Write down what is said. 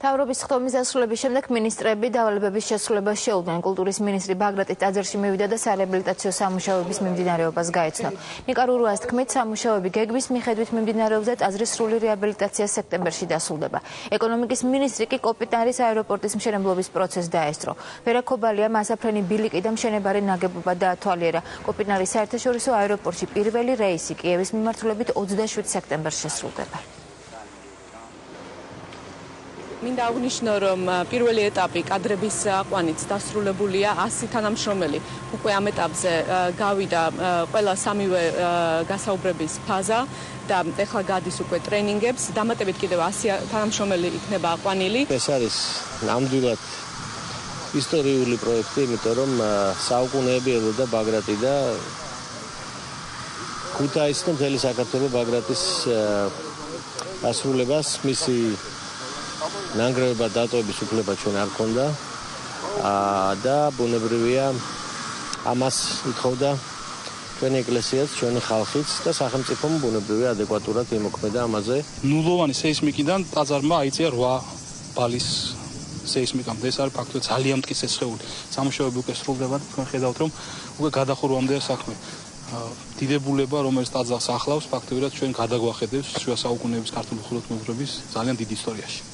მთავრობის ხდომის დასრულების შემდეგ მინისტრები დავალებების შესრულებას შეუდგნენ. კულტურის მინისტრი ბაგრატი ტაძარში მივიდა და სარეაბილიტაციო სამუშაოების მიმდინარეობას გაეცნო. ნიკა რურუას თქმით, სამუშაოები გეგმის მიხედვით მიმდინარეობს და ტაძრის სრული რეაბილიტაცია სექტემბერში დასრულდება. ეკონომიკის მინისტრი კი კოპიტარის აეროპორტის მშენებლობის პროცესს დაესწრო. ვერა ქობალიამ ასაფრენი ბილიკი და მშენებარე ნაგებობა დაათვალიერა. კოპიტარის საერთაშორისო აეროპორტში პირველი რეისი კიევის მიმართულებით 27 სექტემბერს შესრულდება. მინდა აღნიშნო, რომ პირველი ეტაპი კადრების აყვანით დასრულებულია 100 თანამშრომელი. უკვე ამ ეტაპზე გავიდა ყველა სამივე გასაუბრების ფაზა და ეხლა გადის უკვე ტრენინგებს. დამატებით კიდევ 100 თანამშრომელი იქნება აყვანილი. ეს არის ნამდვილად ისტორიული პროექტი, იმიტომ რომ საუკუნეები ელოდა ბაგრატი და ქუთაისი და მთელი საქართველო ბაგრატის დასრულებას მისი ნანგრევებად დატოვების უფლება ჩვენ არ ქონდა და ბუნებრივია ამას ითხოვდა ჩვენი ეკლესიაც, ჩვენი ხალხიც და სახელმწიფომ ბუნებრივია ადეკვატურად იმოქმედა ამაზე. ნულოვანი სეისმიკიდან ტაძარმა აიწია 8 ბალის სეისმიკამდე. ეს არის ფაქტობრივად ძალიან მტკიცე სხეული. სამუშაოები უკვე სრულდება და თქვენ ხედავთ, რომ უკვე გადახურვამდეა საქმე. დიდებულება, რომელიც ტაძარს ახლავს, ფაქტობრივად ჩვენ გადაგვახედებს შუა საუკუნეების ქართული ხუროთმოძღვრების ძალიან დიდ ისტორიაში.